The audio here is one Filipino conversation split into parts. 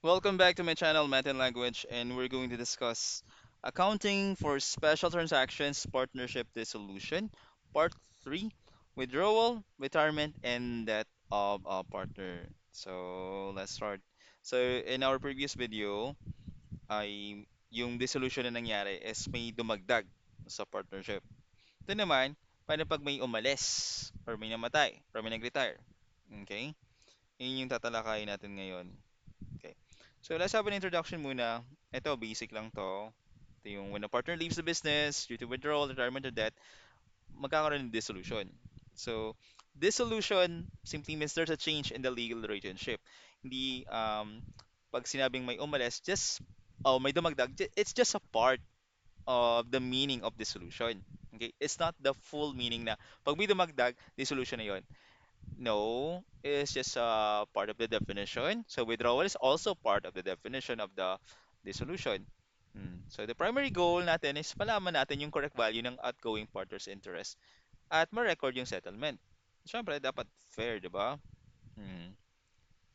Welcome back to my channel, Math and Language, and we're going to discuss accounting for special transactions, partnership dissolution, part 3, withdrawal, retirement, and debt of a partner. So, let's start. So, in our previous video, yung dissolution na nangyari is may dumagdag sa partnership. Ito naman, paano pag may umalis, or may namatay, or may nag-retire? Okay? Yun yung tatalakayin natin ngayon. Okay. So let's have an introduction muna. Ito, basic lang to. Ito yung when a partner leaves the business due to withdrawal, retirement, or death, magkakaroon ng dissolution. So, dissolution simply means there's a change in the legal relationship. Hindi, pag sinabing may umalis, may dumagdag, it's just a part of the meaning of dissolution. Okay? It's not the full meaning na pag may dumagdag, dissolution na yon. No, it's just a part of the definition. So withdrawal is also part of the definition of the dissolution. So the primary goal natin is malaman natin yung correct value ng outgoing partner's interest at ma-record yung settlement. Siyempre, dapat fair, di ba? Hmm.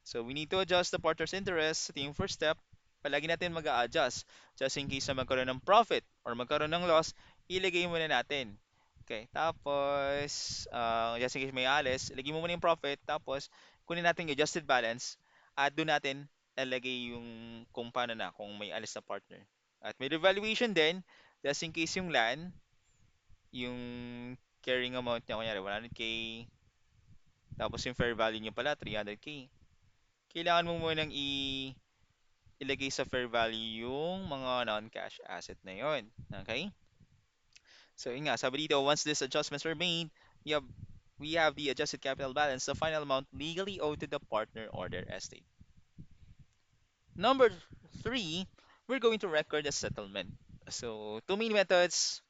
So we need to adjust the partner's interest. Ito yung first step. Palagi natin mag-a-adjust. Just in case na magkaroon ng profit or magkaroon ng loss, ilagay muna natin. Okay, tapos, just in case may alis, ilagay mo muna yung profit, tapos kunin natin yung adjusted balance at doon natin ilagay yung kung paano na, kung may alis na partner. At may revaluation din, just in case yung land, yung carrying amount niya, kunyari 100k, tapos yung fair value niya pala 300k. Kailangan mo munang ilagay sa fair value yung mga non-cash asset na yon. Okay? So yun nga, sabi dito, once these adjustments are made, we have, we have the adjusted capital balance, the final amount legally owed to the partner or their estate. Number three, we're going to record the settlement. So, two main methods,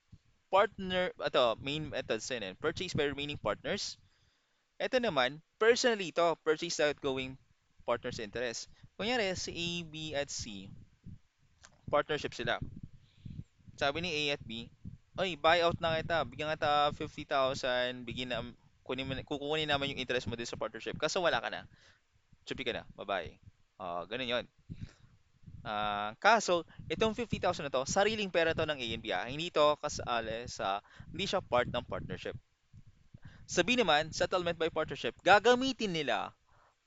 main methods yun, purchase by remaining partners. Ito naman, personally to, purchase the outgoing partner's interest. Kunyari, si A, B, at C, partnership sila. Sabi ni A at B, oy, buyout na kita, bigyan kita 50,000, kukunin naman yung interest mo din sa partnership. Kaso wala ka na. Chupi ka na, bye-bye. Ganun yon. Kaso, itong 50,000 na to, sariling pera to ng A and B. Hindi to kasali hindi siya part ng partnership. Sabi naman, settlement by partnership, gagamitin nila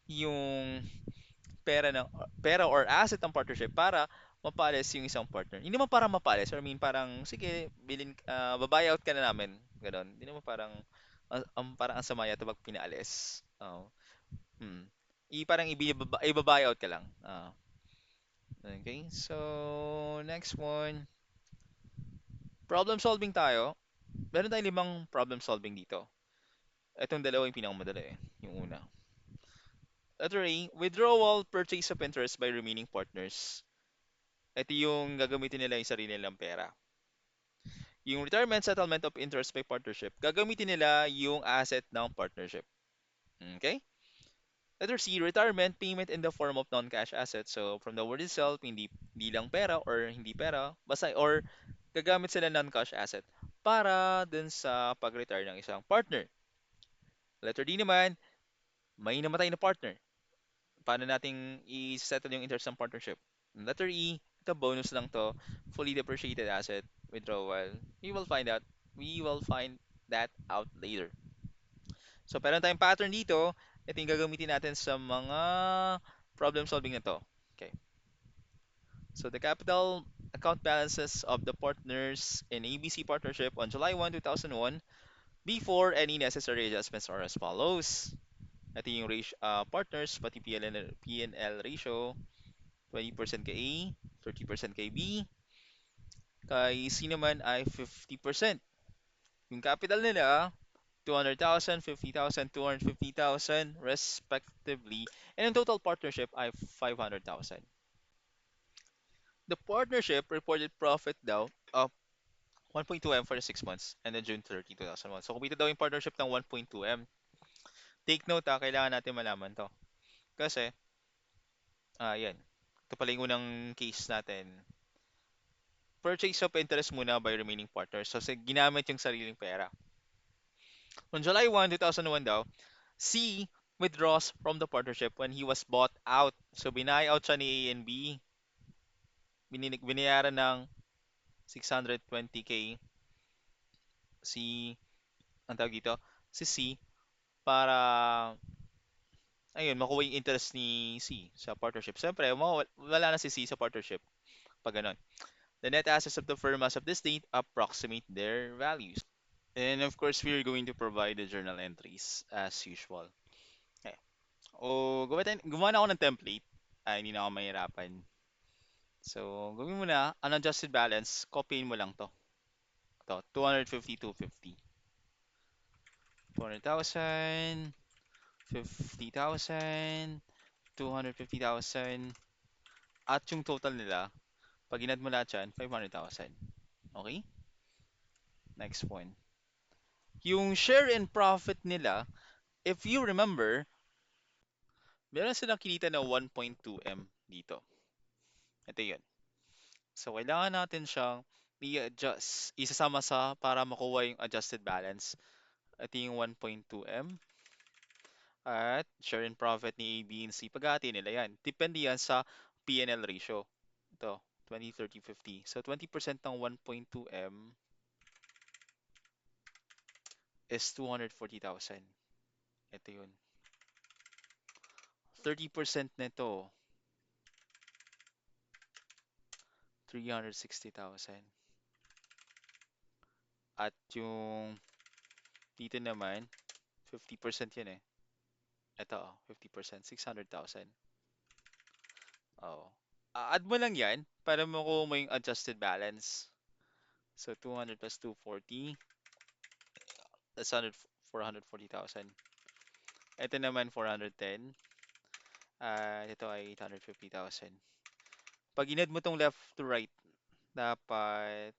yung pera or asset ng partnership para mapalis yung isang partner. Hindi naman para mapalis, I mean parang sige, babuyout ka na namin, gano'n. Hindi naman parang parang ang sama yata pag pinaalis. Parang ibabuyout ka lang. Okay. So, next one. Problem solving tayo. Meron tayong limang problem solving dito. Itong dalawa yung pinakamadali eh. Yung una. Letter A, withdrawal purchase of interest by remaining partners. Ito yung gagamitin nila yung sarili nilang pera. Yung retirement settlement of interest by partnership, gagamitin nila yung asset ng partnership. Okay? Letter C, retirement payment in the form of non-cash assets. So, from the word itself, hindi lang pera or hindi pera, basta or gagamit sila ng non-cash asset para dun sa pag-retire ng isang partner. Letter D naman, may namatay na partner. Paano nating i-settle yung interest ng partnership? Letter E, ito bonus lang to, fully depreciated asset withdrawal. We will find out. We will find that out later. So, meron tayong pattern dito. Ito yung gagamitin natin sa mga problem solving na to. Okay. So, the capital account balances of the partners in ABC partnership on July 1, 2001 before any necessary adjustments are as follows. Ito yung partners, pati P&L ratio, 20% kay A, 30% kay B, kay C naman ay 50%. Yung capital nila, 200,000, 50,000, 250,000 respectively. And yung total partnership ay 500,000. The partnership reported profit daw of 1.2M for the 6 months and then June 30, 2001. So kumita daw yung partnership ng 1.2M. Take note kailangan natin malaman to. Kasi, yan. Ito pala yung unang case natin. Purchase of interest muna by remaining partners. So, ginamit yung sariling pera. On July 1, 2001 daw, C withdraws from the partnership when he was bought out. So, binay out siya ni A and B. Binayaran ng 620K si, ang tawag dito, si C para, ayun, makuha yung interest ni C sa partnership. Siyempre, wala na si C sa partnership pag ganun. The net assets of the firm as of this date approximate their values. And of course, we're going to provide the journal entries as usual. Okay. O, gumawa na ako ng template. Ay, hindi na ako mahirapan. So, gawin mo na, unadjusted balance, copyin mo lang to. Ito, 250, 250. 200,000, 50,000, 250,000, at yung total nila, pag inad mo lahat yan, 500,000. Okay? Next one. Yung share and profit nila, if you remember, meron silang kinita na 1.2M dito. Ito yun. So, kailangan natin siyang i-adjust, isasama sa para makuha yung adjusted balance. Ito yung 1.2M at share and profit ni A, B, and C. Paghati nila yan. Depende yan sa P&L ratio. Ito, 20, 30, 50. So, 20% ng 1.2M is 240,000. Ito yun. 30% nito, 360,000. At yung dito naman, 50% yan eh. Ito, 50%, 600,000. Oh. Add mo lang yan para makuha mo yung adjusted balance. So, 200 plus 240, that's 440,000. Ito naman, 410. Ito ay 850,000. Pag inad mo tong left to right, dapat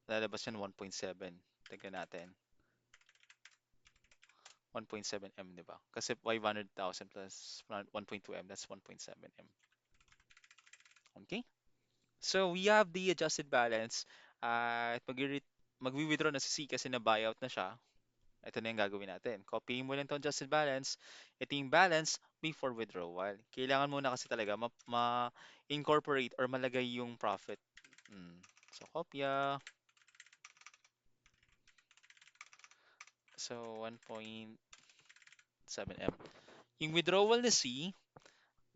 lalabas yan 1.7. Tignan natin. 1.7M, di ba? Kasi 500,000 plus 1.2M, that's 1.7M. Okay? So, we have the adjusted balance. At magwi-withdraw na si C kasi na buyout na siya. Ito na yung gagawin natin. Copy mo lang itong adjusted balance. Ito yung balance before withdrawal. Kailangan muna kasi talaga ma-incorporate or malagay yung profit. So, kopya. So, 1.7M. Yung withdrawal na C,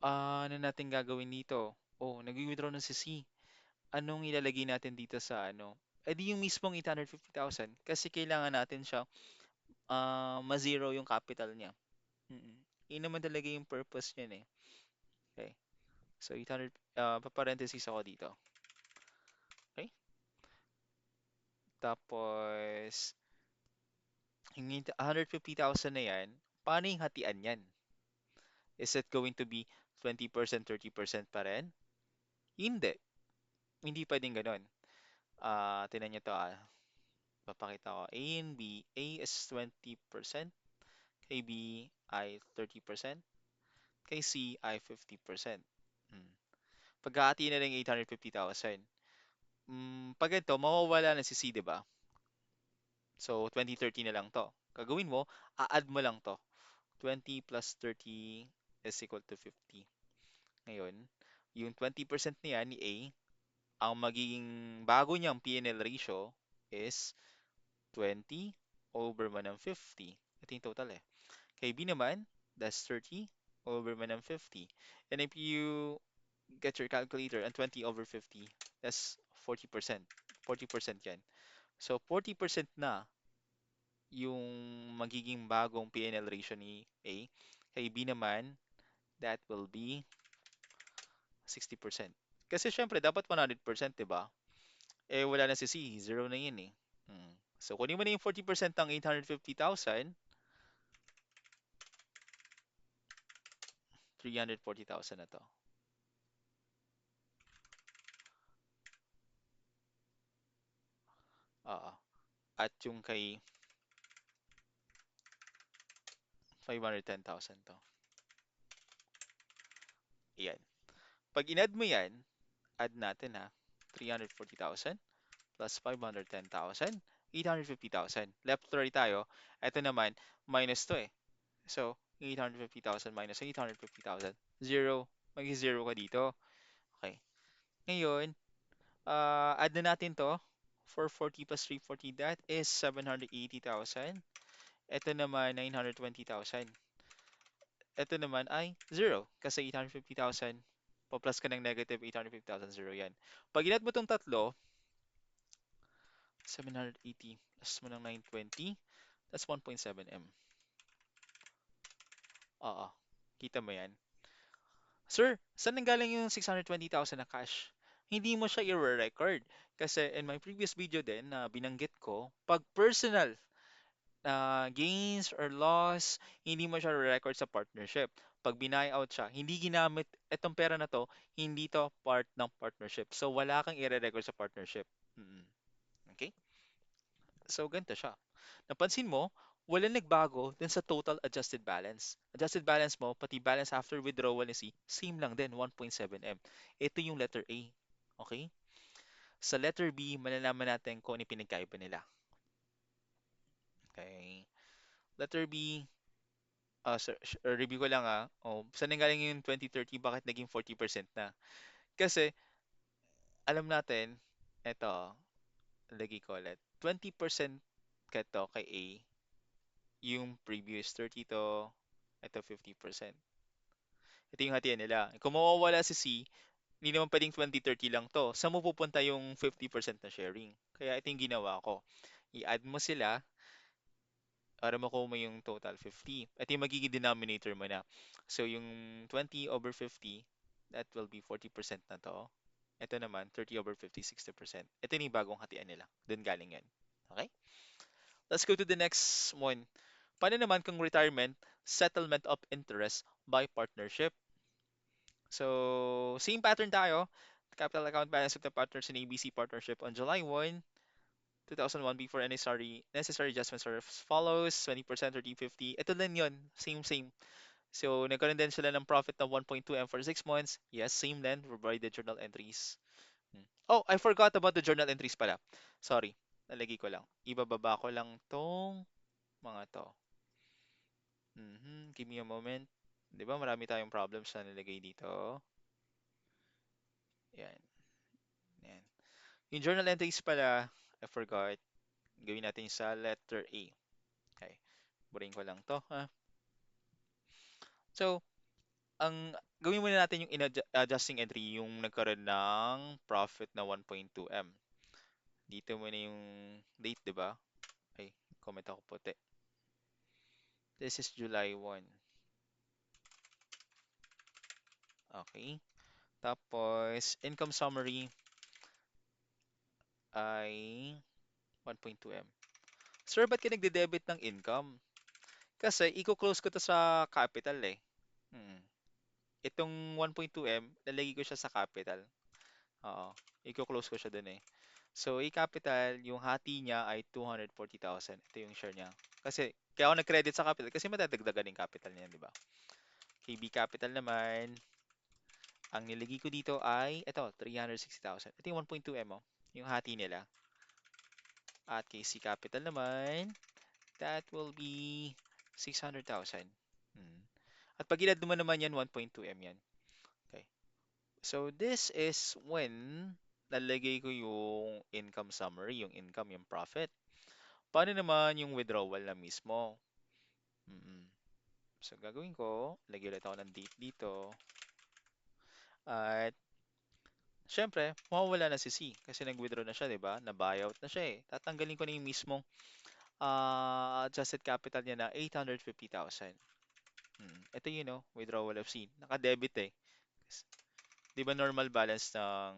ano natin gagawin dito? Oh, nag-withdraw na si C. Anong ilalagay natin dito sa ano? Eh di yung mismong 850,000 kasi kailangan natin siya ma-zero yung capital niya. Mm. Yun naman talaga yung purpose niyan eh. Okay. So 800 paparenthesis ako dito. Okay? Tapos yung 150,000 na yan, paano yung hatian yan? Is it going to be 20%, 30% pa rin? Hindi. Hindi pwedeng ganun. Tinan nyo to ah. Papakita ko. A and B. A is 20%. Kay B ay 30%. Kay C ay 50%. Hmm. Pagkahati na lang 850,000. Pag ito, mawawala na si C, di ba? So, 20, 30 na lang to. Gagawin mo, a-add mo lang to. 20 plus 30 is equal to 50. Ngayon, yung 20% niya ni A, ang magiging bago niyang P&L ratio is 20 over man ng 50. Ito yung total eh. Kay B naman, that's 30 over man ng 50. And if you get your calculator and 20 over 50, that's 40%. 40% yan. So, 40% na yung magiging bagong P&L ratio ni A. Kay B naman, that will be 60%. Kasi syempre, dapat 100%, di ba? Eh, wala na si C. Zero na yun eh. So, kunin mo na yung 40% ng 850,000, 340,000 na to. Oo. At yung kay 510,000 to. Ayan. Pag in-add mo yan, add natin ha. 340,000 plus 510,000, 850,000. Left to right tayo. Ito naman, minus to eh. So, Yung 850,000 minus yung 850,000. Zero. Mag-zero ka dito. Okay. Ngayon, add na natin to. 440 plus 340, that is 780,000. Ito naman, 920,000. Ito naman ay zero kasi 850,000 pa-plus ka ng negative 850,000, zero yan. Pag inat mo itong tatlo, 780 plus mo ng 920, that's 1.7 M. Oo, kita mo yan. Sir, saan nanggaling yung 620,000 na cash? Hindi mo siya i-record. Kasi in my previous video din na binanggit ko, pag personal gains or loss, hindi mo siya record sa partnership. Pag out siya, hindi ginamit itong pera na to, hindi to part ng partnership. So wala kang i-record sa partnership. Mm. Okay? So ganito siya. Napansin mo, wala nagbago din sa total adjusted balance. Adjusted balance mo, pati balance after withdrawal ni C, same lang din, 1.7M. Ito yung letter A. Okay? Sa letter B, malalaman natin kung ano yung pinagkaiba nila. Okay? Letter B, sir, review ko lang saan nanggaling yung 2030, bakit naging 40% na? Kasi, alam natin, eto, lagi ko ulit, 20% kato kay A, yung previous 30 to, ito 50%. Ito yung hatian nila. Kung mawawala si C, hindi naman pwedeng 20-30 lang to. Saan mo pupunta yung 50% na sharing? Kaya ito yung ginawa ko. I-add mo sila para makuha mo yung total 50. Ito yung magiging denominator mo na. So yung 20 over 50, that will be 40% na to. Ito naman, 30 over 50, 60%. Ito yung bagong hatian nila. Doon galing yan. Okay? Let's go to the next one. Paano naman kung retirement, settlement of interest by partnership? So, same pattern tayo. Capital account balance of the partners in ABC partnership on July 1, 2001 before necessary adjustments are as follows, 20%, 30-50. Ito din yun. Same, same. So, nagkaroon din sila ng profit na 1.2M for 6 months. Yes, same din. Provide the journal entries. Oh, I forgot about the journal entries pala. Sorry. Nalagay ko lang. Ibababa ko lang tong mga to. Give me a moment. Di ba marami tayong problems na nilagay dito? Yan. Yan. Yung journal entries pala, I forgot. Gawin natin sa letter A. Okay. Burahin ko lang to, ha? So, ang gawin muna natin yung adjusting entry, yung nagkaroon ng profit na 1.2M. Dito muna yung date, di ba? Ay, comment ako puti. This is July 1. Okay. Tapos, income summary ay 1.2M. Sir, ba't ka nagde-debit ng income? Kasi, i-close ko to sa capital eh. Hmm. Itong 1.2M, lalagay ko siya sa capital. Oo. I-close ko siya dun eh. So, capital yung hati niya ay 240,000. Ito yung share niya. Kasi, kaya ako nag-credit sa capital kasi madadagdagan yung capital niya, di ba? KB capital naman, ang nilagay ko dito ay, ito, 360,000. Ito yung 1.2M, yung hati nila. At KC capital naman, that will be 600,000. At pag inad mo naman yan, 1.2M yan. Okay. So, this is when nalagay ko yung income summary, yung income, yung profit. Paano naman yung withdrawal na mismo? Mm. So, gagawin ko, lagyan ulit ako ng date dito. At, syempre, mawawala na si C kasi nag-withdraw na siya, di ba? Na-buyout na siya eh. Tatanggalin ko na yung mismong adjusted capital niya na 850,000. Ito yun, no? Withdrawal of C. Naka-debit eh. Di ba normal balance ng,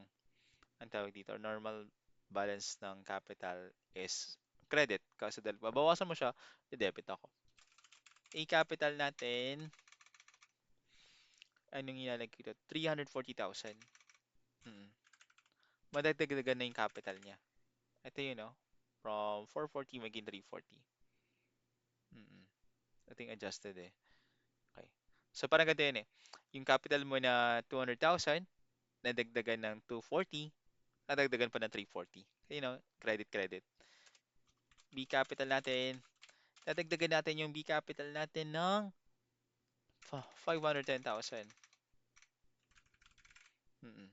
ang tawag dito, normal balance ng capital is credit. Kasi dahil babawasan mo siya, i-debit ako. A-capital natin, anong ilalagay ko dito? 340,000. Hmm. Madagdagan na yung capital niya. Ito yun, no? From 440 maging 340. Mm. Ito yung adjusted eh. Okay. So parang ganito yun eh. Yung capital mo na 200,000, nadagdagan ng 240, nadagdagan pa ng 340. You know, credit, credit. B capital natin, nadagdagan natin yung B capital natin ng 510,000. Mm-mm.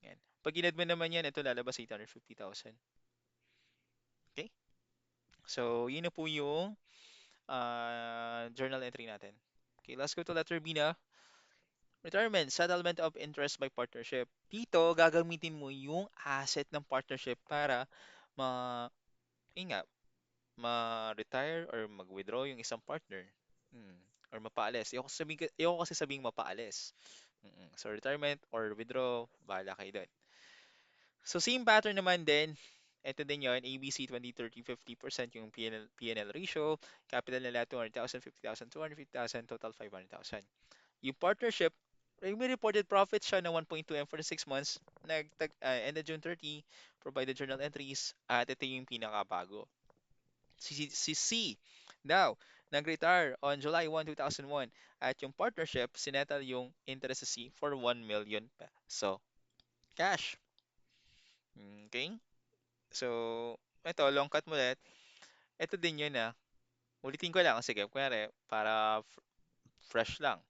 Yan. Pag inad mo naman yan, ito lalabas 850,000. Okay? So, yun na po yung journal entry natin. Okay, let's go to letter B na. Retirement, settlement of interest by partnership. Dito, gagamitin mo yung asset ng partnership para ma, yun nga, ma-retire or mag-withdraw yung isang partner. Mm. Or mapaalis. Ayoko kasi sabing mapaalis. Mm. So, retirement or withdraw, bahala kayo doon. So, same pattern naman din. Ito din yon ABC 20, 30, 50% yung PNL ratio. Capital nila 200,000, 50,000, 250,000, total 500,000. Yung partnership, may reported profit siya na 1.2M for the 6 months. End of June 30, provided journal entries. At ito yung pinakabago. Si C. Now, nag-retire on July 1, 2001. At yung partnership, sinettle yung interest sa C for 1 million peso cash. Okay? So, ito, long cut mo ulit. Ito din yun ulitin ko lang. Sige, kunyari, para fresh lang.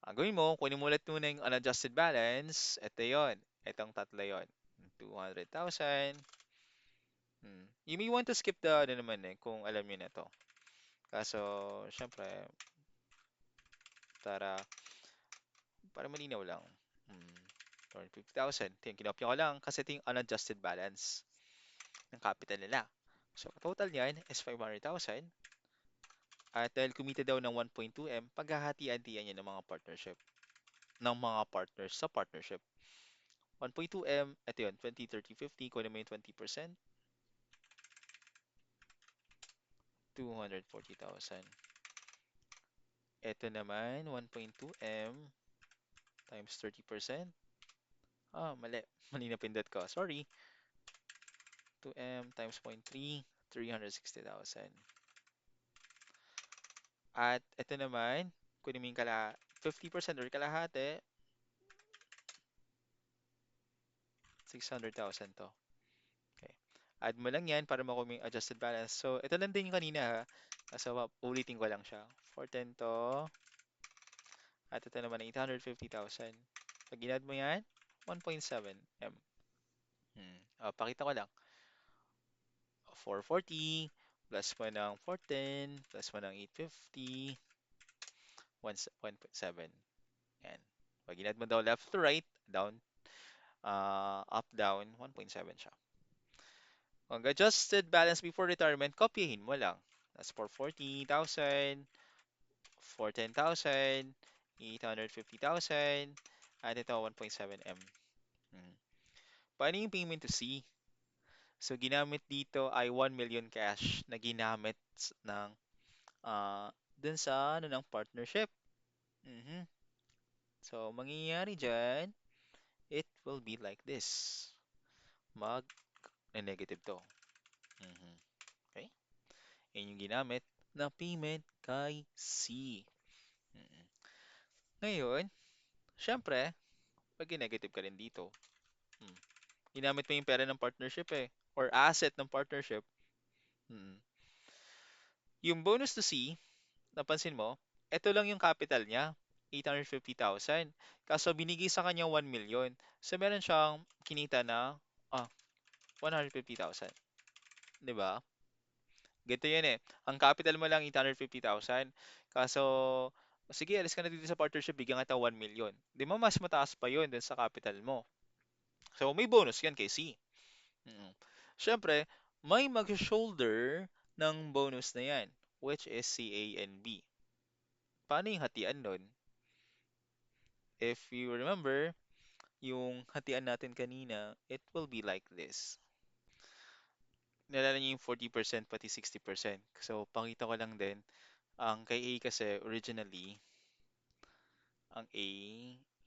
Ang gawin mo, kunin mo ulit muna yung unadjusted balance. Ito yon. Itong tatlo yon. 200,000. You may want to skip the ano naman kung alam niyo na to. Kaso, syempre, para, para malinaw lang. Hmm. 250,000. Ito yung kinopya ko lang kasi ito yung unadjusted balance ng capital nila. So, total niyan is 500,000. At dahil kumita daw ng 1.2M, paghahati-hatian niya ng mga partnership, ng mga partners sa partnership. 1.2M, ito yun, 20, 30, 50, kunin mo yung 20%, 240,000. Ito naman, 1.2M times 30%. Mali. Mali na pindot ko. Sorry. 2M times 0.3, 360,000. At ito naman, kunin mo yung 50% or kalahati, 600,000 to. Okay. Add mo lang yan para makuha mo yung adjusted balance. So, ito lang din yung kanina ha. So, ulitin ko lang siya. 410 to. At ito naman 850,000. Pag inad mo yan, 1.7M. Pakita ko lang. 440 plus mo ng 410 plus mo ng 850, 1.7. Yan. Pag inad mo daw left to right, down, up, down, 1.7 siya. Ang adjusted balance before retirement, kopyahin mo lang. That's 440,000, 410,000, 850,000, at ito 1.7M. Hmm. Paano yung payment to C? So, ginamit dito ay 1 million cash na ginamit ng dun sa ng partnership. Mhm. So, mangyayari dyan, it will be like this. Mag-negative to. Mhm. Okay? Yan yung ginamit na payment kay C. Mhm. Ngayon, syempre, pag negative ka rin dito, hmm, ginamit mo yung pera ng partnership or asset ng partnership. Hmm. Yung bonus to C, napansin mo, ito lang yung capital niya, 850,000. Kaso binigay sa kanya 1 million. So meron siyang kinita na 150,000. 'Di ba? Ganito yan Ang capital mo lang 850,000. Kaso, sige, alis ka na dito sa partnership, bigyan kita 1 million. Di ba mas mataas pa yun dun sa capital mo? So, may bonus yan kay C. Mm. Siyempre, may mag-shoulder ng bonus na yan, which is C, A, and B. Paano yung hatian nun? If you remember, yung hatian natin kanina, it will be like this. Nalala niyo yung 40% pati 60%. So, pakita ko lang din. Ang kay A kasi originally, ang A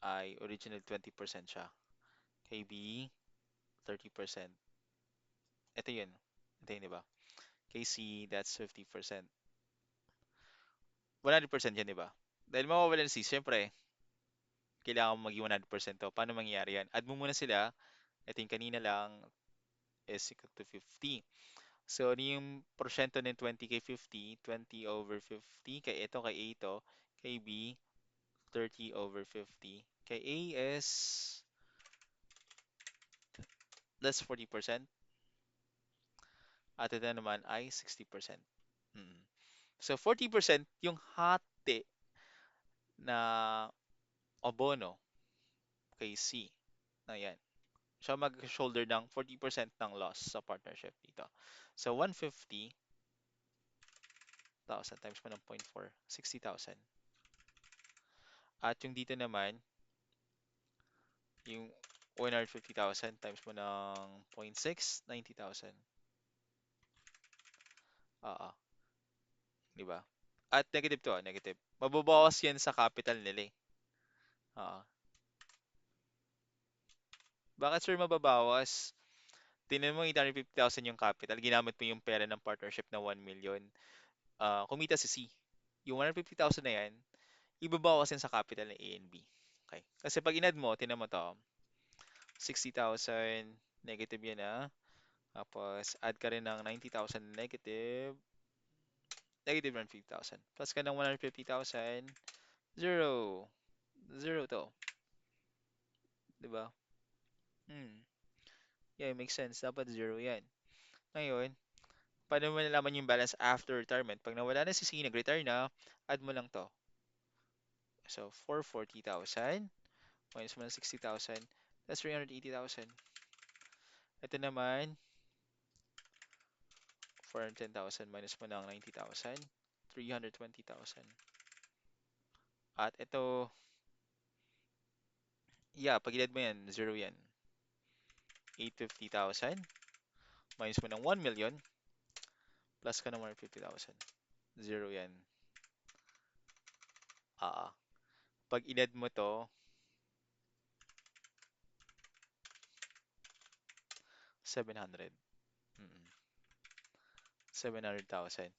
ay original 20% siya. Kay B, 30%. Ito yun. Ito yun, di ba? Kay C, that's 50%. 100% yan, di ba? Dahil mawawala ng C, syempre, kailangan mo maging 100% to. Paano mangyayari yan? Add mo muna sila. Ito yung kanina lang is equal to 50. So, ano yung porsyento ng 20 kay 50? 20 over 50. Kay ito, kay A ito. Kay B, 30 over 50. Kay A is that's 40%. At ito naman ay 60%. Mm. So 40% yung hati na abono kay C. Ayan. Siya mag-shoulder ng 40% ng loss sa partnership dito. So 150,000 times mo ng 0.4, 60,000. At yung dito naman, yung 150,000 times mo ng 0.6, 90,000. Oo, di ba? At negative to, negative. Mababawas yan sa capital nila eh. Oo. Bakit sir mababawas? Tingnan mo 850,000 yung capital, ginamit mo yung pera ng partnership na 1 million. Kumita si C. Yung 150,000 na yan, ibabawas yan sa capital ng A and B. Okay. Kasi pag inad mo, tingnan mo to, 60,000, negative yan ah. Tapos, add ka rin ng 90,000 negative, negative 150,000. Plus ka ng 150,000, zero. Zero to. Di ba? Hmm. Yeah, makes sense. Dapat zero yan. Ngayon, paano mo nalaman yung balance after retirement? Pag nawala na si C, nag-retire na, add mo lang to. So, 440,000 minus mo ng 60,000, that's 380,000. Ito naman, 410,000 minus mo ng 90,000, 320,000. At ito, yeah, pag mo yan, zero yan. 850,000 minus mo ng 1 million, plus ka ng 150,000. Zero yan. Pag inad mo to, 700. Mm, 700,000.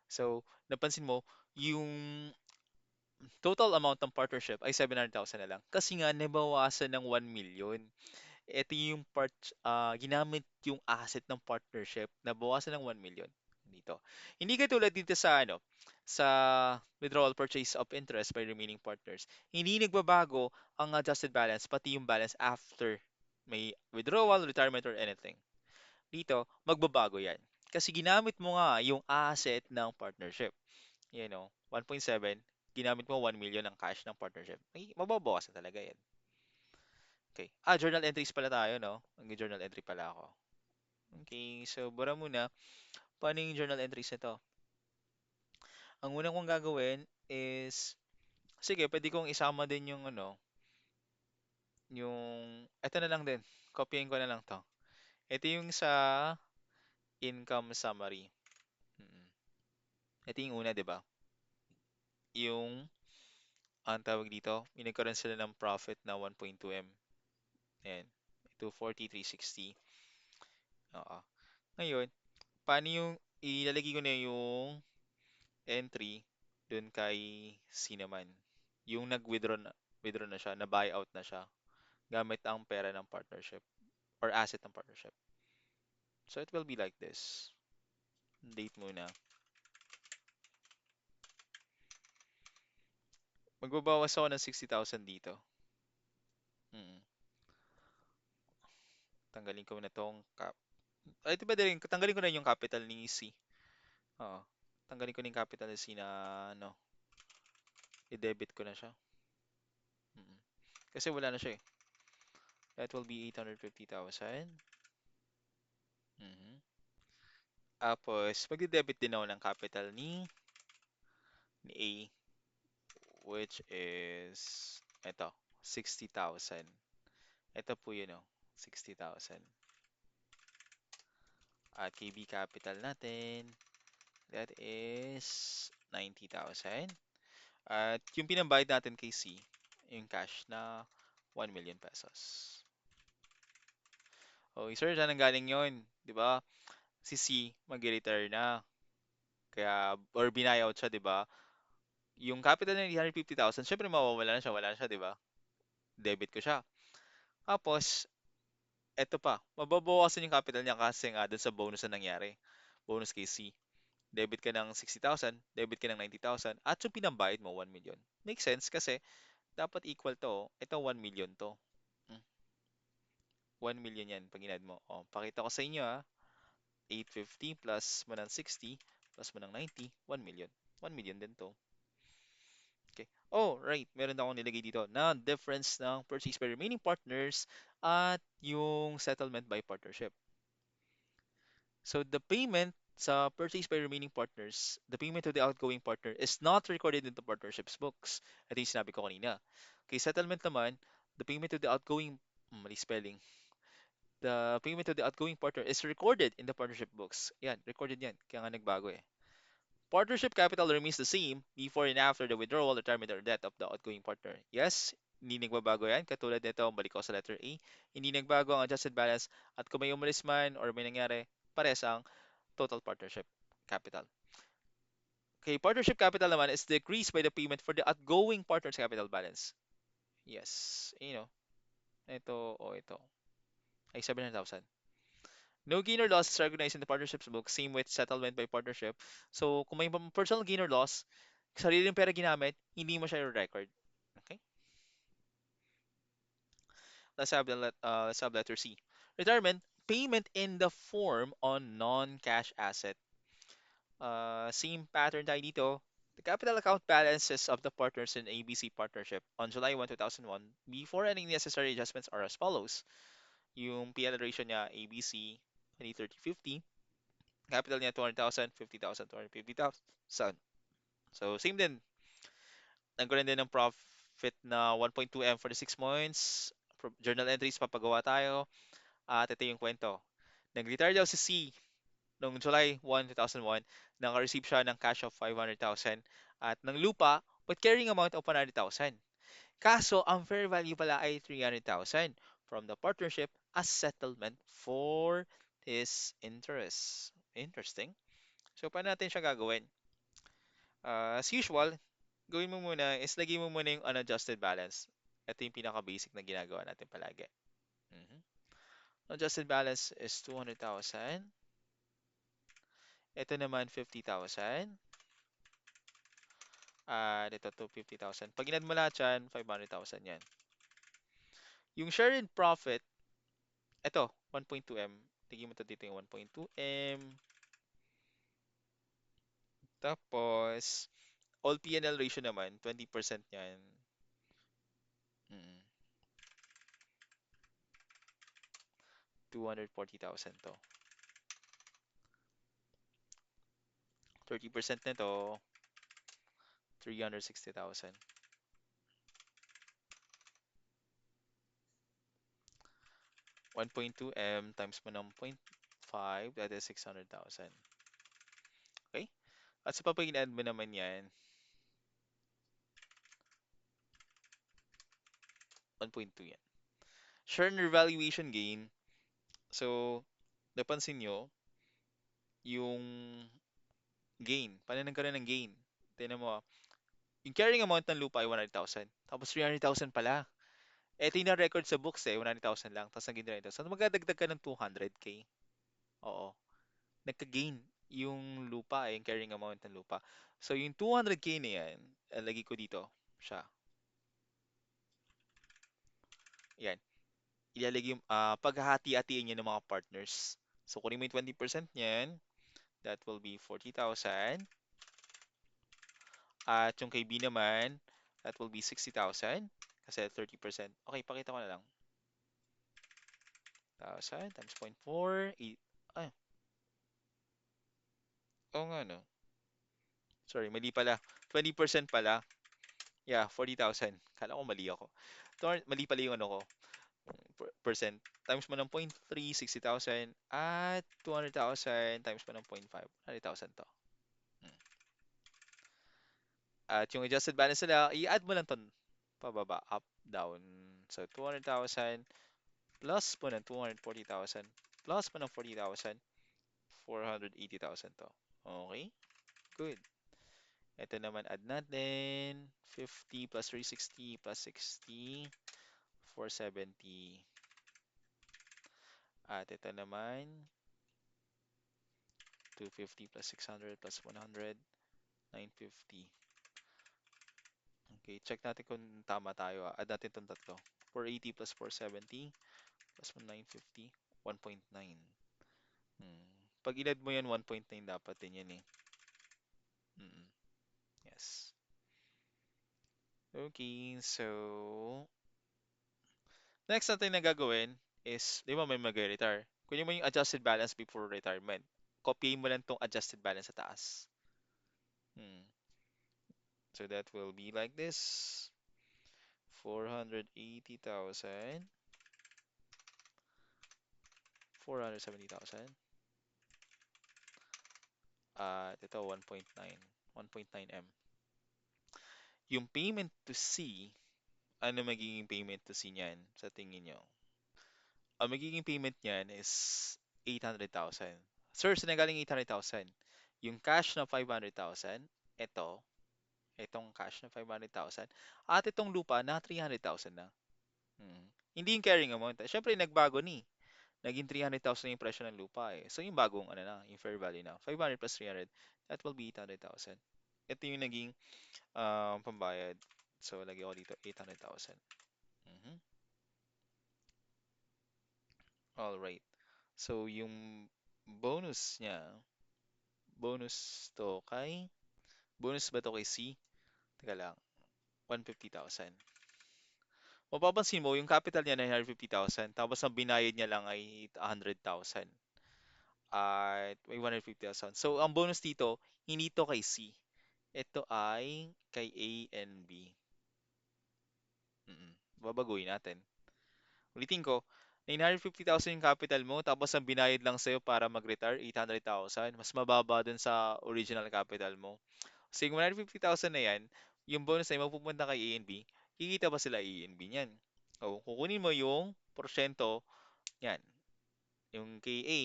So, napansin mo, yung total amount ng partnership ay 700,000 na lang. Kasi nga, nabawasan ng 1 million. Ito yung ginamit yung asset ng partnership, nabawasan ng 1 million dito. Hindi katulad dito sa sa withdrawal purchase of interest by remaining partners. Hindi nagbabago ang adjusted balance, pati yung balance after may withdrawal, retirement, or anything. Dito, magbabago yan. Kasi ginamit mo nga yung asset ng partnership. 1.7, ginamit mo 1 million ng cash ng partnership. Ay, mababawas na talaga yan. Okay. Journal entries pala tayo, no? Mag-journal entry pala ako. Okay, so bura muna. Paano yung journal entries nito? Ang unang kong gagawin is, sige, pwede kong isama din yung ito na lang din. Copyin ko na lang to. Ito yung sa income summary. Mm. Ito yung una, di ba? Yung, ang tawag dito, may nagkaroon sila ng profit na 1.2M. Ayan. 240, 360. Oo. Ngayon, paano yung ilalagay ko na yung entry dun kay C naman. Yung withdraw na siya, na buyout na siya gamit ang pera ng partnership or asset ng partnership. So it will be like this. Date muna. Magbabawas ako ng 60,000 dito. Mm. Tanggalin ko na tong cap. Ay, di ba din, tanggalin ko na yung capital ni C. Oo. Tanggalin ko na yung capital ni C na i-debit ko na siya. Mm. Kasi wala na siya eh. That will be 850,000. Mhm. Tapos, magde-debit din ako ng capital ni A, which is, ito, 60,000. Ito po yun, 60,000. At KB capital natin, that is 90,000. At yung pinambayad natin kay C, yung cash na 1 million pesos. Oh, sir, saan ang galing yun? Di ba? Si C, mag-retire na. Kaya, or binayout siya, di ba? Yung capital na 850,000, syempre mawawala na siya, wala na siya, di ba? Debit ko siya. Tapos, eto pa, mababawasan yung capital niya kasi nga dun sa bonus na nangyari. Bonus kay C. Debit ka ng 60,000, debit ka ng 90,000, at yung pinambayad mo, 1 million. Makes sense kasi dapat equal to. Ito 1 million to. Hmm, 1 million yan pag inad mo. Oh, pakita ko sa inyo 850 plus mo ng 60 plus mo ng 90, 1 million. 1 million din to. Okay. Oh, right. Meron akong nilagay dito na difference ng purchase by remaining partners at yung settlement by partnership. So the payment sa purchase by remaining partners, the payment to the outgoing partner is not recorded in the partnership's books. Ito yung sinabi ko kanina. Okay, settlement naman, the payment to the outgoing, mali spelling. The payment to the outgoing partner is recorded in the partnership books. Yan, recorded yan. Kaya nga nagbago eh. Partnership capital remains the same before and after the withdrawal, retirement, or death of the outgoing partner. Yes, hindi nagbabago yan. Katulad nito, balik ko sa letter A. Hindi nagbago ang adjusted balance at kung may umalis man or may nangyari, pares ang total partnership capital. Okay, partnership capital naman is decreased by the payment for the outgoing partner's capital balance. Yes, ito o ito ay 700,000. No gain or loss is recognized in the partnership's book, same with settlement by partnership. So, kung may personal gain or loss, sariling pera ginamit, hindi mo siya i-record. Okay? Let's have letter C. Retirement, payment in the form on non-cash asset. Same pattern tayo dito. The capital account balances of the partners in ABC partnership on July 1, 2001 before any necessary adjustments are as follows. Yung PL ratio niya ABC 20, 30, 50. Capital niya 200,000, 50,000, 250,000. So same din. Nagkaroon din ng profit na 1.2M for the 6 months. Journal entries papagawa tayo. At ito yung kwento. Nag-retire daw si C noong July 1, 2001. Naka-receive siya ng cash of 500,000 at ng lupa but carrying amount of 100,000. Kaso, ang fair value pala ay 300,000 from the partnership as settlement for his interest. Interesting. So, paano natin siya gagawin? As usual, gawin mo muna is lagay mo muna yung unadjusted balance. Ito yung pinaka-basic na ginagawa natin palagi. Mhm. Unadjusted balance is 200,000. Ito naman 50,000. At ito 250,000. Pag inad mo lahat yan, 500,000 yan. Yung share in profit, ito, 1.2M. Tignan mo ito dito yung 1.2M. Tapos, all P&L ratio naman, 20% yan. Mm, 240,000 to. 30% nito, 360,000. 1.2M times mo ng 0.5, that is 600,000. Okay? At sa papag-add mo naman yan, 1.2 yan. Share and revaluation gain. So, napansin nyo, yung gain. Paano nagkaroon ng gain? Tignan mo, yung carrying amount ng lupa ay 100,000. Tapos 300,000 pala. Ito yung na-record sa books 100,000 lang. Tapos naging 300,000. So, magdadagdag ka ng 200K. Oo. Nagka-gain yung lupa, yung carrying amount ng lupa. So, yung 200K na yan, lagi ko dito, siya. Yan. Ilalagay yung, paghahati-hatiin niya ng mga partners. So, kunin mo yung 20% niyan, that will be 40,000. At yung kay B naman, that will be 60,000. Kasi 30%. Okay, pakita ko na lang. 1,000 times 0.4. Ay, oo nga no. Sorry, mali pala. 20% pala. Yeah, 40,000. Kala ko mali ako. Mali pala yung ano ko. Percent. Times mo ng 0.3, 60,000. At 200,000 times mo ng 0.5. 100,000 to. Hmm. At yung adjusted balance nila, i-add mo lang to pababa, up, down. So, 200,000 plus mo ng 240,000 plus mo ng 40,000, 480,000 to. Okay? Good. Ito naman, add natin. 50 plus 360 plus 60, 470. At ito naman, 250 plus 600 plus 100, 950. Okay, check natin kung tama tayo. Add natin itong tatlo. 480 plus 470 plus 950, 1.9. Hmm. Pag inad mo yan, 1.9 dapat din yan eh. Mm, yes. Okay, so next natin na gagawin is, di ba may mag-retire? Kunin mo yung adjusted balance before retirement. Copy mo lang tong adjusted balance sa taas. Hmm. So that will be like this. 480,000, 470,000, at ito 1.9, 1.9M. Yung payment to C, ano magiging payment to C niyan sa tingin nyo? Ang magiging payment niyan is 800,000. Sir, saan galing 800,000? Yung cash na 500,000, itong cash na 500,000, at itong lupa na 300,000 na. Hmm. Hindi yung carrying amount. Siyempre, nagbago ni. Naging 300,000 yung presyo ng lupa eh. So, yung bagong ano na, yung fair value na. 500 plus 300, that will be 800,000. Ito yung naging pambayad. So, lagay ko dito 800,000. Mhm. Alright. So, yung bonus niya, bonus to kay, bonus ba to kay C? Teka lang, 150,000. Mapapansin mo, yung capital niya 950,000, tapos ang binayad niya lang ay 100,000. At may 150,000. So, ang bonus dito, hindi to kay C. Ito ay kay A and B. Babaguhin natin. Ulitin ko, 950,000 yung capital mo, tapos ang binayad lang sa'yo para mag-retire, 800,000. Mas mababa dun sa original capital mo. So, yung 150,000 na yan, yung bonus na yung mapupunta kay A and B, kikita ba sila A and B niyan? O, kukunin mo yung porsyento, yan. Yung kay A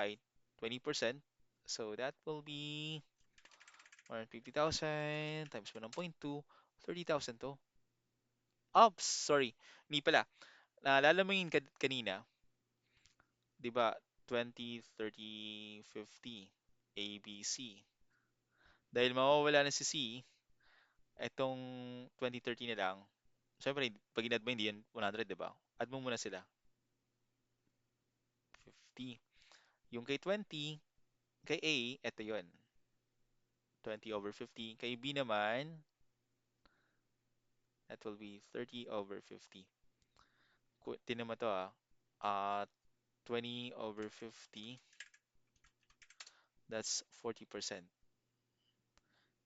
ay 20%. So, that will be 150,000 times 1.2, 30,000 to. Oops, sorry. Hindi pala. Naalala mo yung kanina, 'di ba? 20, 30, 50, A, B, C. Dahil mawawala na si C, etong 20, 30 na lang. Siyempre, pag in-add mo hindi yan 100, 'di ba? Add mo muna sila. 50. Yung kay 20, kay A, eto yon. 20 over 50. Kay B naman, that will be 30 over 50. Tinan mo to ah. 20 over 50, that's 40%.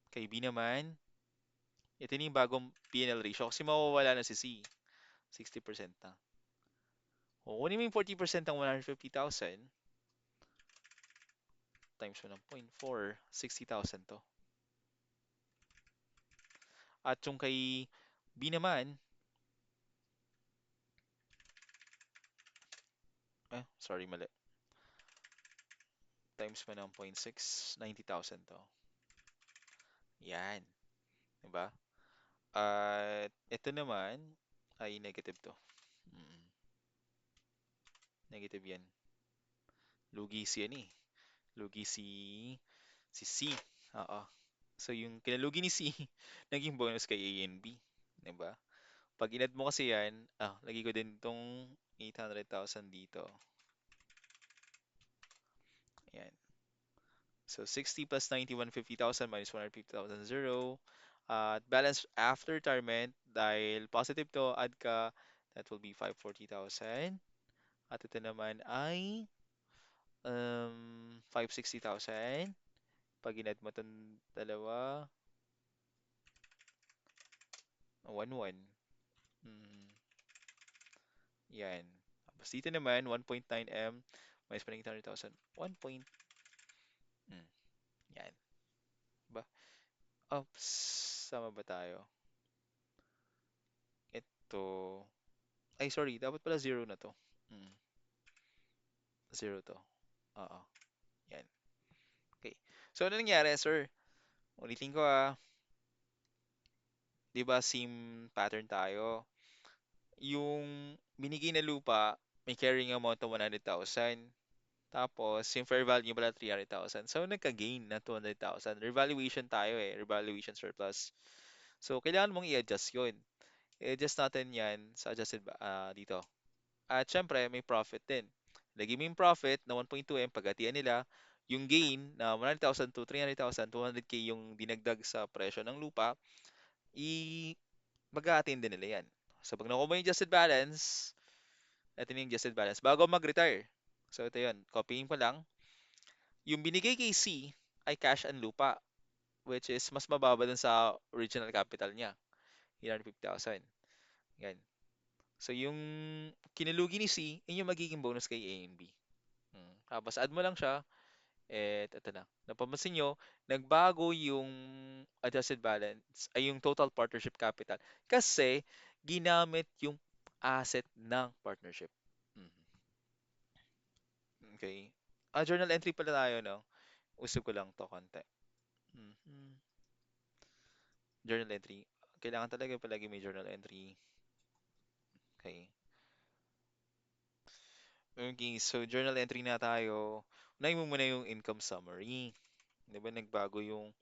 Kay B naman, ito na yung bagong P&L ratio kasi mawawala na si C. 60% na. Kung kunin mo yung 40% ng 150,000 times 1.4, 60,000 to. At yung kay B naman, sorry, mali. Times mo ng 0.6, 90,000 to. Yan. Diba? At ito naman ay negative to. Mm, Negative yan. Lugi si yan eh. Lugi si C. Oo. So yung kinalugi ni C, naging bonus kay A and B. 'Di ba? Pag inad mo kasi yan, lagay ko din tong 800,000 dito. Ayan. So 60 plus 90, 150,000 minus 150,000, 0. At balance after retirement, dahil positive to, add ka, that will be 540,000. At ito naman ay 560,000. Pag inad mo itong dalawa, 1,1. Mm, yan. Tapos dito naman, 1.9M minus 800,000. 1 point. Mm, yan. Ba? Oops. Sama ba tayo? Ito. Ay, sorry. Dapat pala 0 na to. Mm, 0 to. Oo. Yan. Okay. So, ano nangyari, sir? Ulitin ko ah. Di ba, same pattern tayo. Yung binigay na lupa, may carrying amount of 100,000. Tapos, yung fair value pala 300,000. So, nagka-gain na 200,000. Revaluation tayo eh. Revaluation surplus. So, kailangan mong i-adjust yun. I-adjust natin yan sa dito. At syempre, may profit din. Lagi mo yung profit na 1.2M, paghatian nila, yung gain na 100,000 to 300,000, 200K yung dinagdag sa presyo ng lupa, i mag-a-attain din nila yan. So, pag nakuha mo yung adjusted balance, ito na yung adjusted balance, bago mag-retire. So, ito yun. Copying ko lang. Yung binigay kay C ay cash and lupa, which is mas mababa dun sa original capital niya, 850,000. Yan. So, yung kinilugi ni C, yun yung magiging bonus kay A and B. Tapos, add mo lang siya, at ito na. Napapansin nyo, nagbago yung adjusted balance, ay yung total partnership capital. Kasi, ginamit yung asset ng partnership. Mhm. Okay. Journal entry pala tayo, no? Usog ko lang to konti. Mhm. Journal entry. Kailangan talaga palagi may journal entry. Okay. Okay, so journal entry na tayo. Unahin mo muna yung income summary. Di ba nagbago yung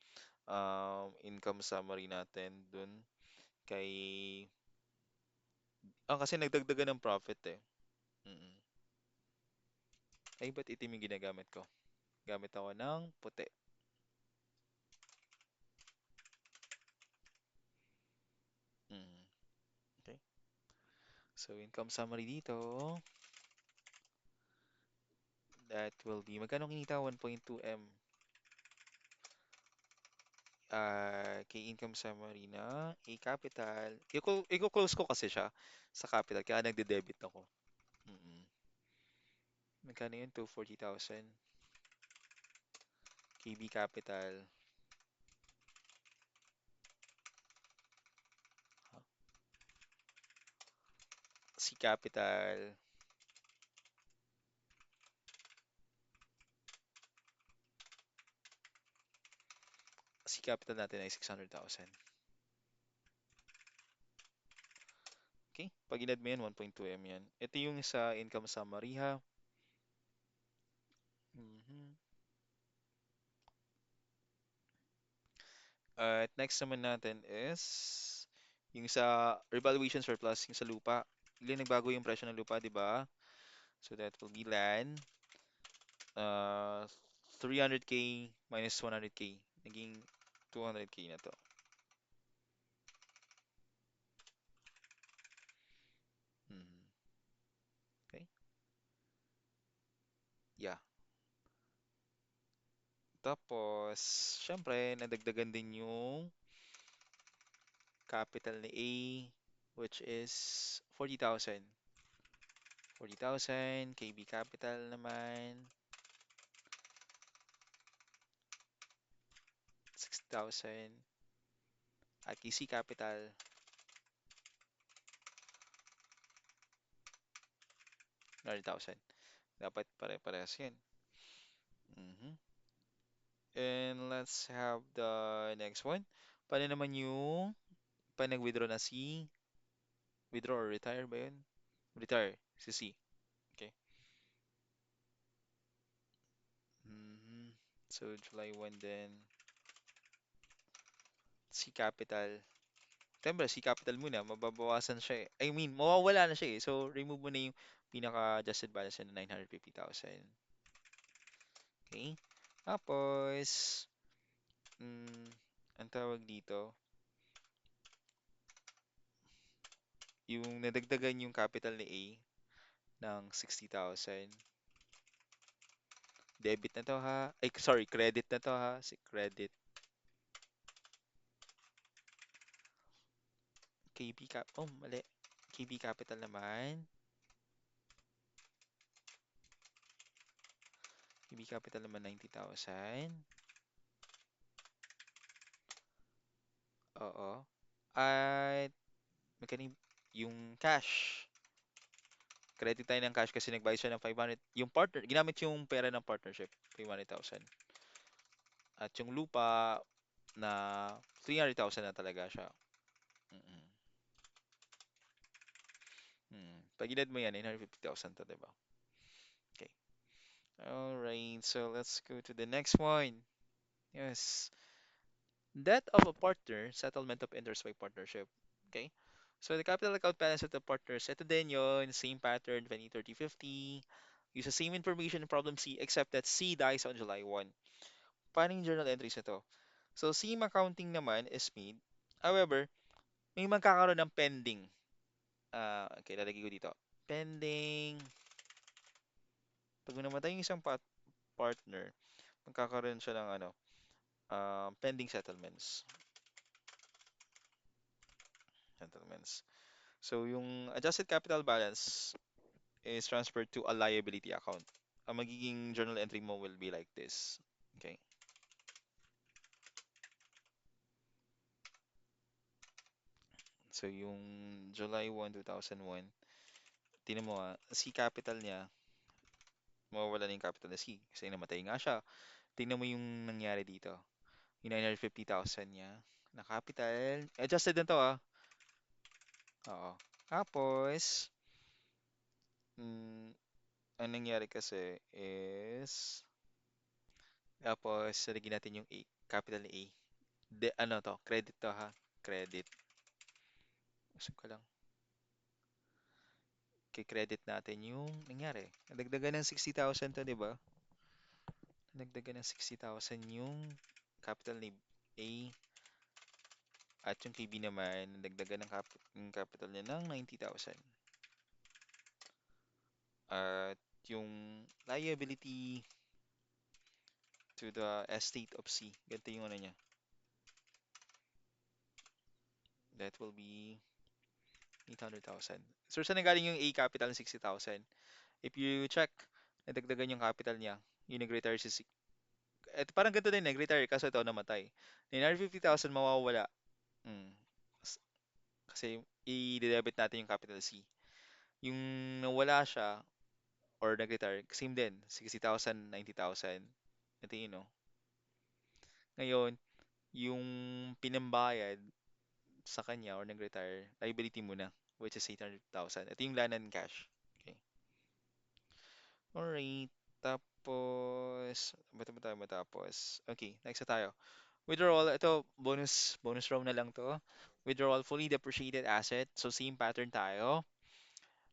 income summary natin dun kay... kasi nagdagdagan ng profit eh. Mm. Ay, ba't itim yung ginagamit ko? Gamit ako ng puti. Mm. Okay. So, income summary dito, that will be, magkano kinita? 1.2M. Kay income summary na A capital. I-close ko kasi siya sa capital, kaya nagde-debit ako. Mm. Magkano yun? 240,000. KB capital. C capital. C capital natin ay 600,000. Okay? Pag inad mo yan, 1.2M yan. Ito yung sa income summary ha. Mhm. At next naman natin is yung sa revaluation surplus, yung sa lupa. Biglang nagbago yung presyo ng lupa, di ba? So that will be land. Uh, 300K minus 100K. Naging 200K na to. Mhm. Okay? Yeah. Tapos, syempre, nadagdagan din yung capital ni A, which is 40,000. 40,000, KB capital naman, 6,000, at KC capital, 100,000. Dapat pare-parehas yan. Mhm. And let's have the next one. Paano naman yung pa nag-withdraw na si withdraw or retire ba yun? Retire, si C. Okay. Mhm. So, July 1 din. C capital. Siyempre, C capital muna, mababawasan siya eh. I mean, mawawala na siya eh. So, remove mo na yung pinaka-adjusted balance na 950,000. Okay? Tapos, mm, ang tawag dito, yung nadagdagan yung capital ni A ng 60,000. Debit na to ha. Ay, sorry, credit na to ha. Si credit. KB cap. Oh, mali. KB capital naman. KB capital naman 90,000. Oo. At magkano yung cash. Credit tayo ng cash kasi nagbayad siya ng 500. Yung partner, ginamit yung pera ng partnership, 500,000. At yung lupa na 300,000 na talaga siya. Mm-mm. Pag inad mo yan, 950,000 to, diba? Okay. Alright, so let's go to the next one. Yes. Debt of a partner, settlement of interest by partnership. Okay? So the capital account balance of the partners, ito din yun, same pattern, 20, 30, 50. Use the same information in problem C except that C dies on July 1. Paano yung journal entries nito? So same accounting naman is made. However, may magkakaroon ng pending. Okay, lalagay ko dito. Pending. Pag namatay yung isang partner, magkakaroon siya ng ano, pending settlements. Settlements. So yung adjusted capital balance is transferred to a liability account. Ang magiging journal entry mo will be like this. Okay. So yung July 1, 2001, tinan mo C capital niya, mawawala na yung capital na C kasi namatay nga siya. Tingnan mo yung nangyari dito. Yung 950,000 niya na capital. Adjusted na to Oo. Tapos, mm, ang nangyari kasi is, tapos, lagyan natin yung A, capital A. Ano to? Credit to ha? Credit. Usap ka lang. Credit natin yung nangyari. Nadagdagan ng 60,000 to, di ba? Nadagdagan ng 60,000 yung capital ni A at yung kay B naman, nadagdagan ng yung capital niya ng 90,000. At yung liability to the estate of C, ganito yung ano niya. That will be 800,000. So, saan nanggaling yung A capital ng 60,000? If you check, nadagdagan yung capital niya. Yung nag-retire si parang ganito din, nag-retire kaso ito namatay. 950,000 mawawala. Mm. Kas- Kasi i-debit natin yung capital C. Yung nawala siya or nag-retire, same din. 60,000, 90,000. Ito yun, no? Ngayon, yung pinambayad sa kanya or nag-retire, liability muna, which is 800,000. Ito yung lanan cash. Okay. Alright. Tapos, ba't ba tayo matapos? Okay, next na tayo. Withdrawal, ito, bonus row na lang to. Withdrawal, fully depreciated asset. So, same pattern tayo.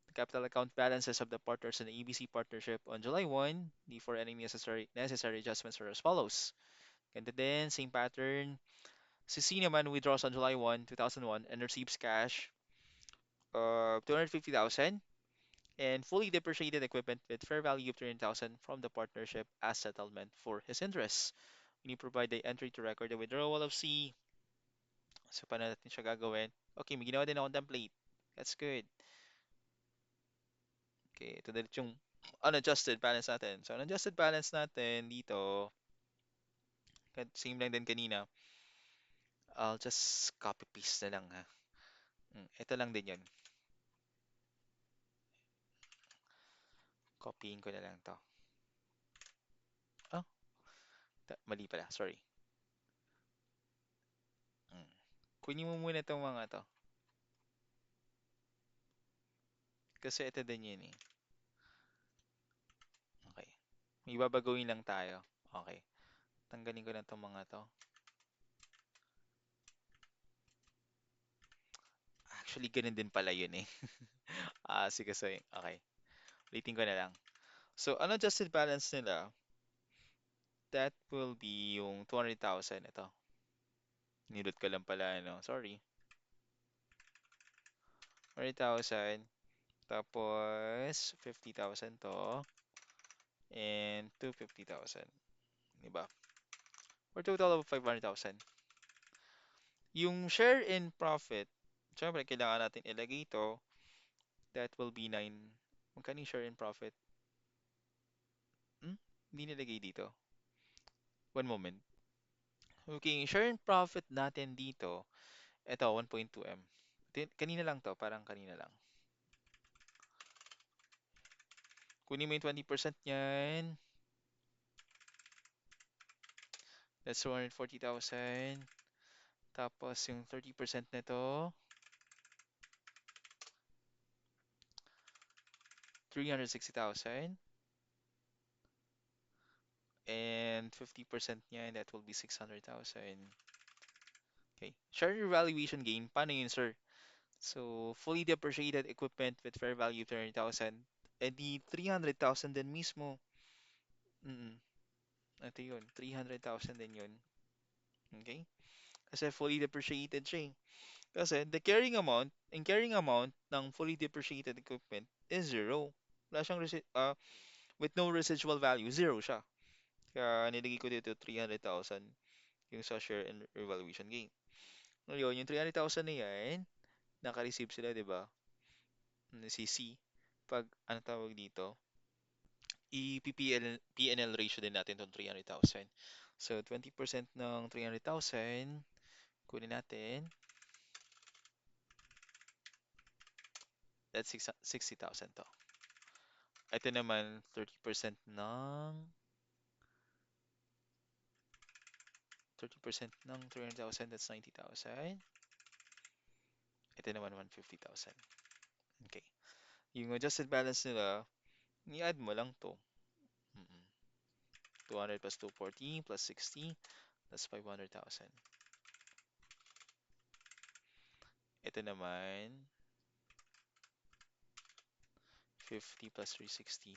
The capital account balances of the partners in the ABC partnership on July 1, before any necessary adjustments are as follows. Ganito din, same pattern. Si C naman withdraws on July 1, 2001 and receives cash of 250,000 and fully depreciated equipment with fair value of 300,000 from the partnership as settlement for his interests. We need to provide the entry to record the withdrawal of C. So, paano natin siya gagawin? Okay, may ginawa din akong template. That's good. Okay, ito din yung unadjusted balance natin. So, unadjusted balance natin dito, same lang din kanina. I'll just copy paste na lang ha. Ito lang din yun. Copying ko na lang to. Oh, mali pala. Sorry. Mm. Kunin mo muna itong mga to. Kasi ito din yun eh. Okay. May babagawin lang tayo. Okay. Tanggalin ko na itong mga to. Actually, ganun din pala yun eh. Sige, so, okay. Ulitin ko na lang. So, unadjusted balance nila, that will be yung 200,000. Ito. Nilot ko lang pala, ano. Sorry. 200,000. Tapos, 50,000 to. And 250,000. Diba? For total of 500,000. Yung share in profit, syempre, kailangan natin ilagay ito. That will be 9. Magkano yung share in profit? Hmm? Hindi nilagay dito. One moment. Okay, yung share in profit natin dito, ito, 1.2M. Kanina lang to, parang kanina lang. Kunin mo yung 20% niyan. That's 240,000. Tapos yung 30% nito, 360,000. And 50% niyan, that will be 600,000. Okay. Share revaluation gain. Paano yun, sir? So, fully depreciated equipment with fair value 300,000. Eh di 300,000 din mismo. Mm, ito yun. 300,000 din yun. Okay? Kasi fully depreciated siya eh. Kasi the carrying amount ng fully depreciated equipment is zero. Wala siyang with no residual value, zero siya. Kaya nilagay ko dito 300,000 yung sa share and revaluation gain. Ngayon, yung 300,000 na yan, naka-receive sila, di ba? Si C. Pag, ano tawag dito, i-PNL ratio din natin itong 300,000. So, 20% ng 300,000, kunin natin, that's 60,000 to. Ito naman, 30% ng 300,000, that's 90,000. Ito naman, 150,000. Okay. Yung adjusted balance nila, i-add mo lang to. Mm-mm. 200 plus 240 plus 60, that's 500,000. Ito naman, 50 plus 360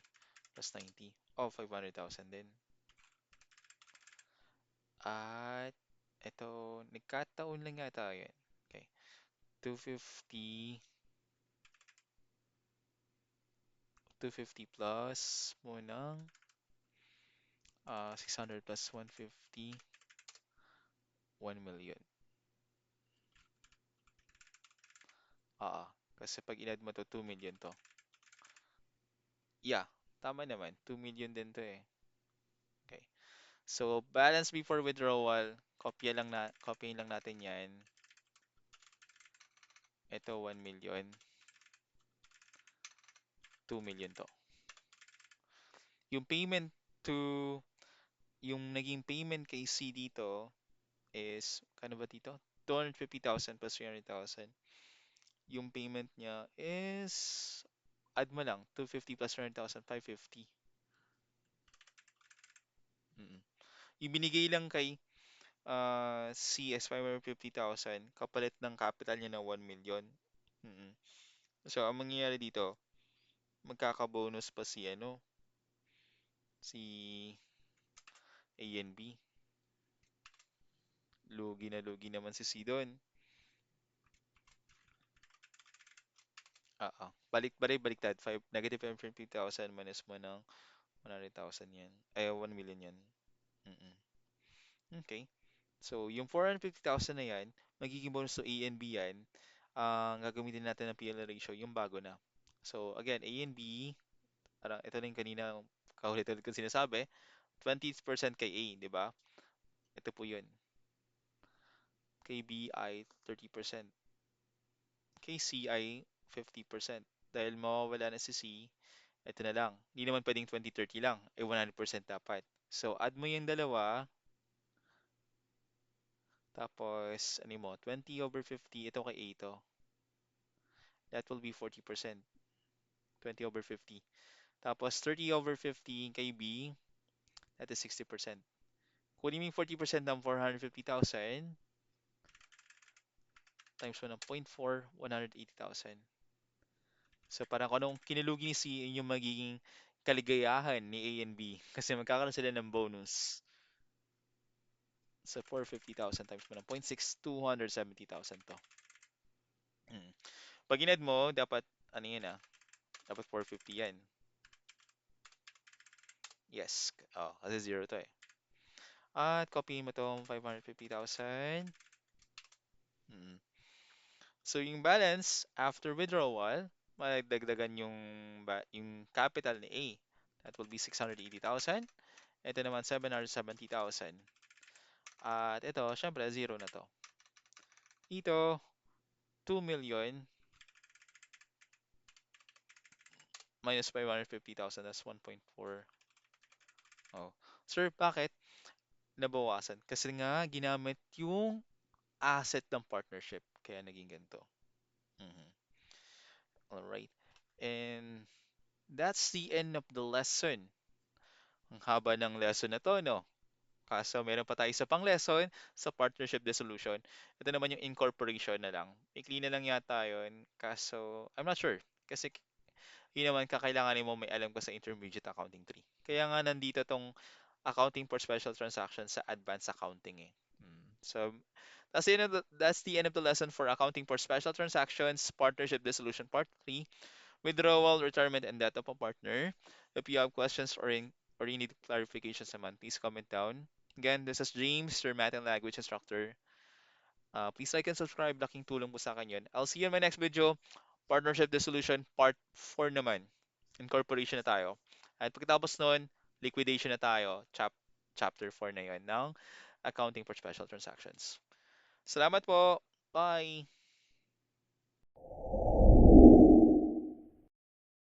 plus 90. Oh, 500,000 din. At ito, nagkataon lang yata yun. Okay. 250, 250 plus munang 600 plus 150, 1 million. Kasi pag inad mo to, 2 million to. Yeah, tama naman. 2 million din to eh. Okay. So, balance before withdrawal, copy lang natin yan. Ito, 1 million. 2 million to. Yung payment to, yung naging payment kay C dito is, kano ba dito? 250,000 plus 300,000. Yung payment niya is, add mo lang, 250 plus 300,000, 550. Mm. Yung binigay lang kay CS 550,000 kapalit ng capital niya na 1 million. Mm. So, ang mangyayari dito, magkaka-bonus pa si A and B. Lugi na lugi naman si C doon. Baliktad. Negative 550,000 minus mo ng 100,000 yan. Ay, 1 million yan. Mm-mm. Okay. So, yung 450,000 na yan, magiging bonus to A and B yan. Ang gagamitin natin ng PL ratio, yung bago na. So, again, A and B, parang ito na yung kanina kaulit-ulit ko sinasabi, 20% kay A, di ba? Ito po yun. Kay B ay 30%. Kay C ay 50%. Dahil mawawala na si C, ito na lang. Hindi naman pwedeng 20-30 lang. 100% dapat. So, add mo yung dalawa. Tapos, ano mo, 20 over 50. Ito kay A ito. That will be 40%. 20 over 50. Tapos, 30 over 50 kay B. That is 60%. Kunin mo yung 40% ng 450,000 times mo ng 0.4, 180,000. So parang kung anong kinilugi ni C, yun yung magiging kaligayahan ni A and B. Kasi magkakaroon sila ng bonus. So 450,000 times mo ng 0.6, 270,000 to. Mm. Pag inad mo, dapat, ano yan dapat 450 yan. Yes. Kasi zero to eh. At copy mo tong 550,000. Mm. So yung balance after withdrawal, magdagdagan yung capital ni A. That will be 680,000. Ito naman 770,000. At ito, syempre zero na to. Dito, 2 million minus 550,000, that's 1.4. Oh. Sir, bakit nabawasan? Kasi nga ginamit yung asset ng partnership. Kaya naging ganito. Mhm. Alright. And that's the end of the lesson. Ang haba ng lesson na to, no? Kaso meron pa tayo sa pang lesson sa partnership dissolution. Ito naman yung incorporation na lang. Ikli na lang yata yun. Kaso, I'm not sure. Kasi yun naman kakailanganin mo may alam ka sa intermediate accounting 3. Kaya nga nandito tong accounting for special transactions sa advanced accounting eh. So, that's the end of the lesson for accounting for special transactions, partnership dissolution part 3, withdrawal, retirement, and death of a partner. If you have questions or you need clarifications naman, please comment down. Again, this is James, your math and language instructor. Please like and subscribe. Laking tulong mo sa akin yun. I'll see you in my next video. Partnership dissolution part 4 naman. Incorporation na tayo. At pagkatapos nun, liquidation na tayo. Chapter 4 na yun ng accounting for special transactions. Salamat po. Bye.